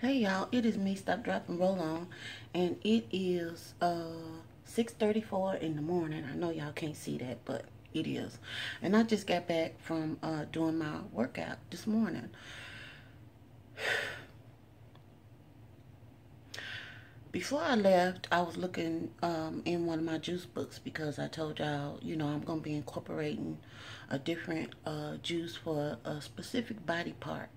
Hey y'all, it is me, Stop, Drop, and Roll On, and it is 6:34 in the morning. I know y'all can't see that, but it is. And I just got back from doing my workout this morning. Before I left, I was looking in one of my juice books because I told y'all, I'm going to be incorporating a different juice for a specific body part.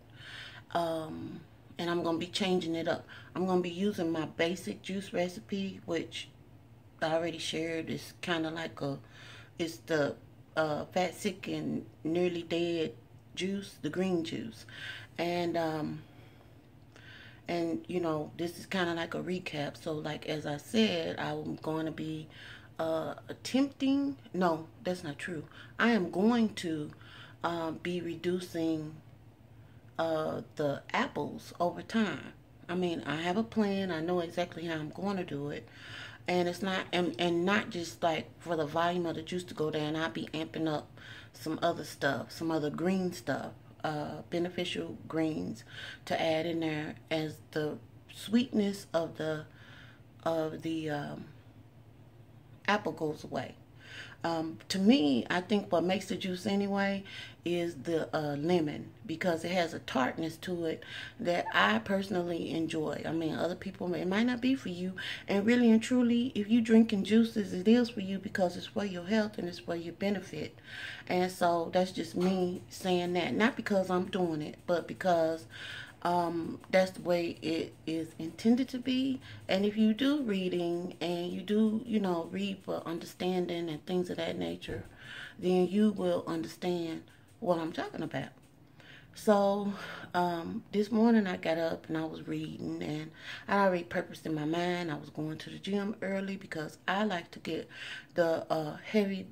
And I'm going to be changing it up. I'm going to be using my basic juice recipe, which I already shared. It's kind of like it's the fat, sick, and nearly dead juice, the green juice. And this is kind of like a recap. So like, as I said, I'm going to be attempting, no, that's not true. I am going to be reducing the apples over time. I mean, I have a plan. I know exactly how I'm going to do it. And it's not, and not just like for the volume of the juice to go down. I'll be amping up some other stuff, some other green stuff, beneficial greens to add in there as the sweetness of the apple goes away. To me, I think what makes the juice anyway is the lemon, because it has a tartness to it that I personally enjoy. I mean, other people, it might not be for you. And really and truly, if you drinking juices, it is for you because it's for your health and it's for your benefit. And so that's just me saying that. Not because I'm doing it, but because that's the way it is intended to be. And if you do reading and you do, read for understanding and things of that nature, then you will understand what I'm talking about. So this morning I got up and I was reading, and I already purposed in my mind I was going to the gym early because I like to get the heavy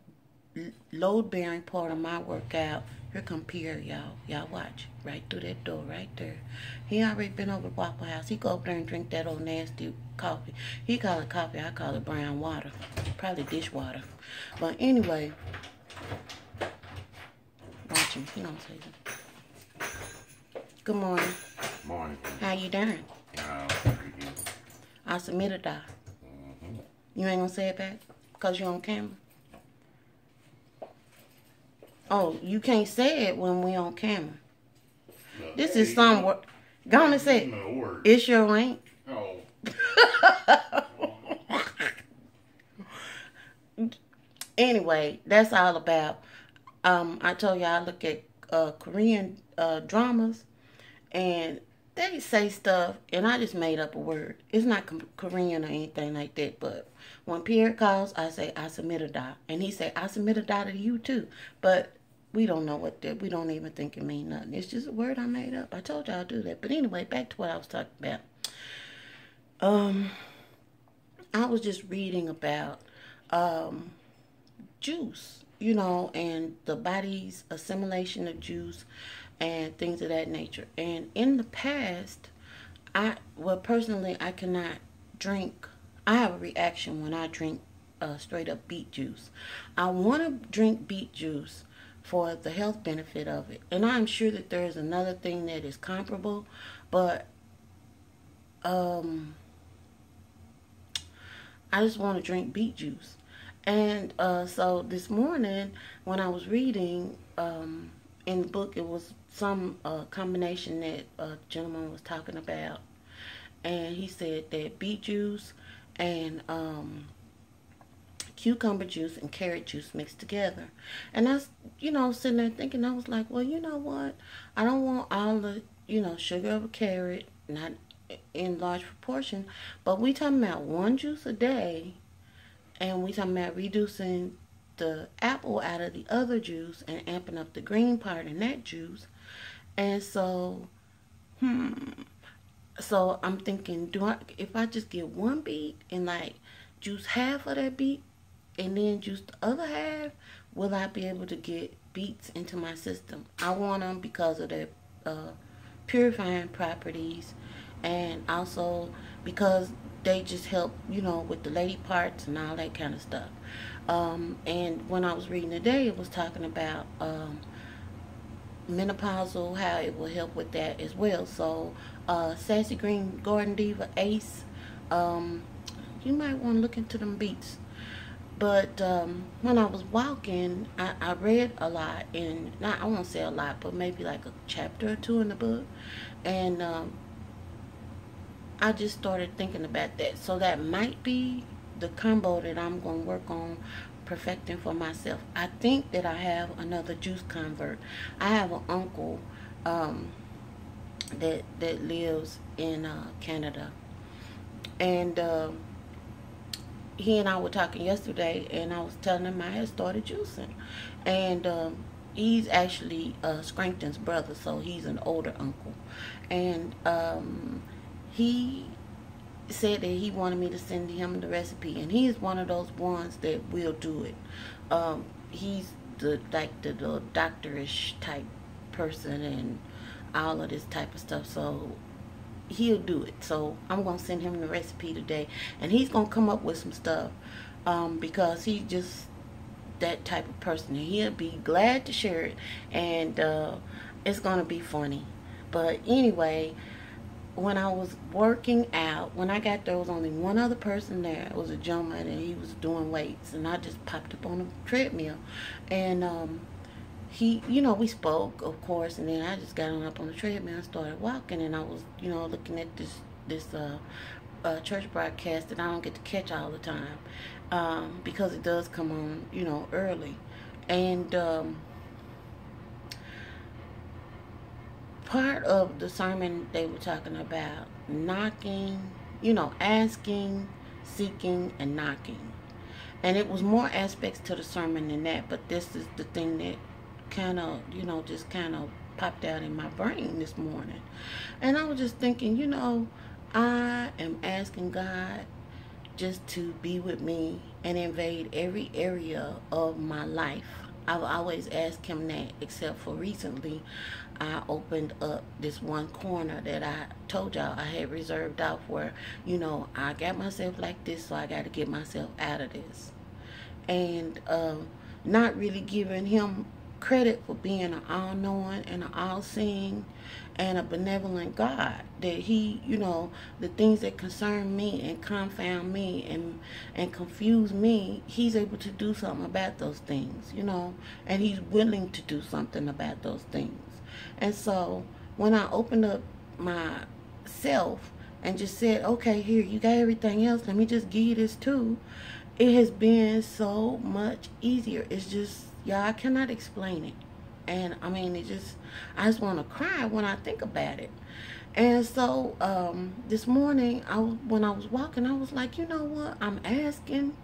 load-bearing part of my workout. Here come Pierre, y'all. Y'all watch. Right through that door, right there. He already been over to Waffle House. He go up there and drink that old nasty coffee. He call it coffee. I call it brown water. Probably dishwater. But anyway, watch him. He don't say that. Good morning. Morning. How you doing? I submitted that. You ain't gonna say it back? Because you're on camera? Oh, you can't say it when we on camera. No, this is some work. Go on and say it. It sure ain't. Oh. Anyway, that's all about. I told you I look at Korean dramas, and they say stuff, and I just made up a word. It's not Korean or anything like that, but when Pierre calls, I say, I submit a dot. And he say, I submit a dot to you too. But we don't know what that, we don't even think it means nothing. It's just a word I made up. I told y'all I'll do that. But anyway, back to what I was talking about. I was just reading about juice, and the body's assimilation of juice and things of that nature. And in the past, personally, I cannot drink. I have a reaction when I drink straight up beet juice. I want to drink beet juice for the health benefit of it. And I'm sure that there is another thing that is comparable, but I just want to drink beet juice. And so this morning when I was reading in the book, it was some combination that a gentleman was talking about, and he said that beet juice and cucumber juice and carrot juice mixed together. And I was, sitting there thinking, I was like, well, you know what? I don't want all the, sugar of a carrot, not in large proportion, but we talking about one juice a day, and we talking about reducing the apple out of the other juice and amping up the green part in that juice. And so, so I'm thinking, if I just get one beet and like juice half of that beet and then juice the other half, will I be able to get beets into my system? I want them because of their purifying properties, and also because they just help, with the lady parts and all that kind of stuff. And when I was reading today, it was talking about menopausal, how it will help with that as well. So Sassy Green Garden Diva Ace. Um, you might want to look into them beats. But when I was walking, I read a lot, and not I won't say a lot, but maybe like a chapter or two in the book, and I just started thinking about that. So that might be the combo that I'm going to work on perfecting for myself. I think that I have another juice convert. I have an uncle um, that lives in Canada, and he and I were talking yesterday, and I was telling him I had started juicing, and he's actually Scrankton's brother, so he's an older uncle, and he said that he wanted me to send him the recipe, and he's one of those ones that will do it. He's the doctorish type person and all of this type of stuff, so he'll do it. So I'm gonna send him the recipe today, and he's gonna come up with some stuff because he's just that type of person. He'll be glad to share it, and it's gonna be funny. But anyway, when I was working out, when I got there was only one other person there. It was a gentleman, and he was doing weights, and I just popped up on a treadmill, and he, we spoke, of course, and then I just got on up on the treadmill and started walking, and I was, looking at this church broadcast that I don't get to catch all the time, because it does come on, early, and part of the sermon they were talking about knocking, asking, seeking, and knocking, and it was more aspects to the sermon than that, but this is the thing that kind of, just kind of popped out in my brain this morning. And I was just thinking, I am asking God just to be with me and invade every area of my life. I've always asked him that, except for recently I opened up this one corner that I told y'all I had reserved off where, I got myself like this, so I got to get myself out of this. And not really giving him credit for being an all-knowing and an all-seeing and a benevolent God, that he, the things that concern me and confound me and confuse me, he's able to do something about those things, and he's willing to do something about those things. And so when I opened up myself and just said, okay, here, you got everything else, let me just give you this too, it has been so much easier. It's just, y'all, I cannot explain it. And I mean, I just want to cry when I think about it. And so this morning, when I was walking, I was like, you know what? I'm asking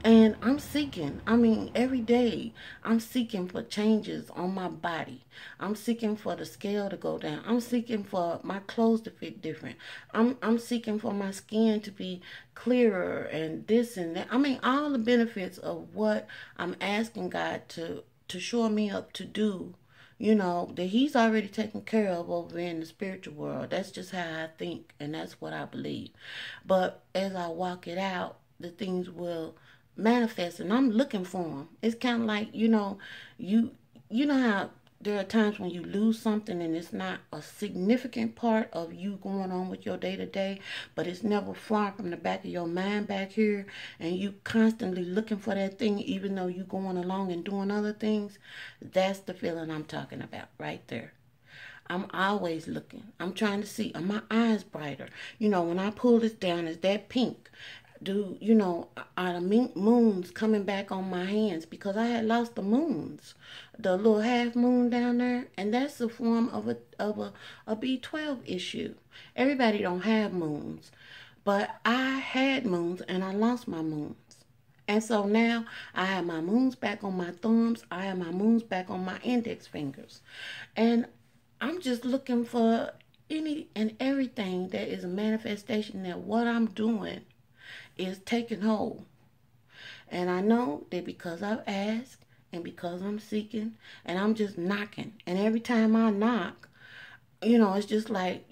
and I'm seeking. I mean, every day I'm seeking for changes on my body. I'm seeking for the scale to go down. I'm seeking for my clothes to fit different. I'm seeking for my skin to be clearer and this and that. I mean, all the benefits of what I'm asking God to shore me up to do, that he's already taken care of over in the spiritual world. That's just how I think, and that's what I believe. But as I walk it out, the things will manifest, and I'm looking for them. It's kind of like, you know how there are times when you lose something and it's not a significant part of you going on with your day-to-day, but it's never far from the back of your mind back here, and you constantly looking for that thing even though you going along and doing other things. That's the feeling I'm talking about right there. I'm always looking. I'm trying to see, are my eyes brighter? When I pull this down, is that pink? Are the moons coming back on my hands? Because I had lost the moons, the little half moon down there, and that's a form of a B12 issue. Everybody don't have moons, but I had moons and I lost my moons. And so now I have my moons back on my thumbs. I have my moons back on my index fingers. And I'm just looking for any and everything that is a manifestation that what I'm doing is taking hold. And I know that because I've asked and because I'm seeking and I'm just knocking. And every time I knock, it's just like,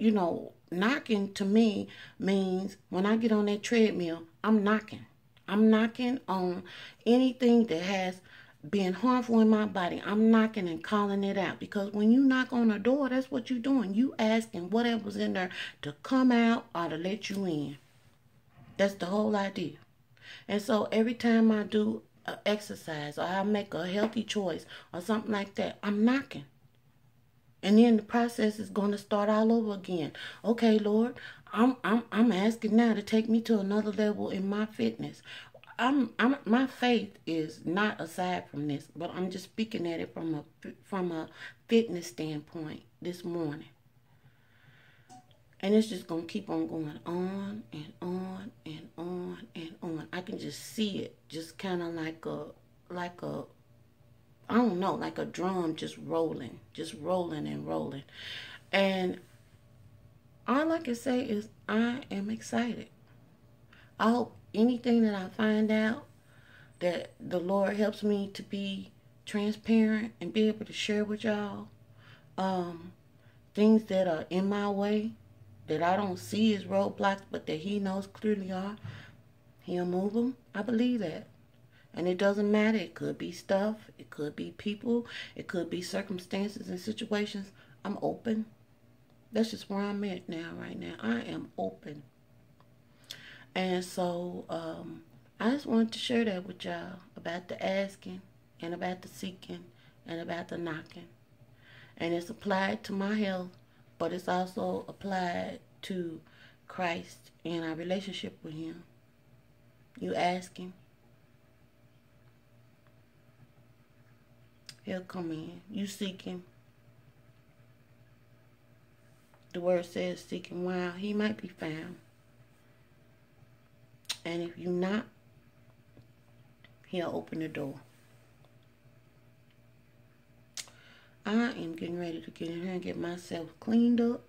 knocking to me means when I get on that treadmill, I'm knocking. I'm knocking on anything that has being harmful in my body, I'm knocking and calling it out. Because when you knock on a door, that's what you're doing. You asking whatever's in there to come out or to let you in. That's the whole idea. And so every time I do a exercise or I make a healthy choice or something like that, I'm knocking. And then the process is going to start all over again. Okay, Lord, I'm asking now to take me to another level in my fitness. My faith is not aside from this, but I'm just speaking at it from a fitness standpoint this morning. And it's just going to keep on going on and on and on and on. I can just see it, just kind of like a, I don't know, like a drum just rolling and rolling. And all I can say is I am excited. I hope anything that I find out, that the Lord helps me to be transparent and be able to share with y'all things that are in my way that I don't see as roadblocks, but that He knows clearly are. He'll move them. I believe that. And it doesn't matter. It could be stuff. It could be people. It could be circumstances and situations. I'm open. That's just where I'm at now, right now. I am open. And so I just wanted to share that with y'all about the asking and about the seeking and about the knocking. And it's applied to my health, but it's also applied to Christ and our relationship with Him. You asking, He'll come in. You seeking. The word says seeking while He might be found. And if you not, He'll open the door. I am getting ready to get in here and get myself cleaned up,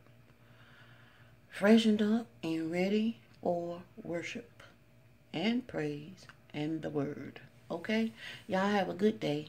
freshened up, and ready for worship and praise and the word. Okay? Y'all have a good day.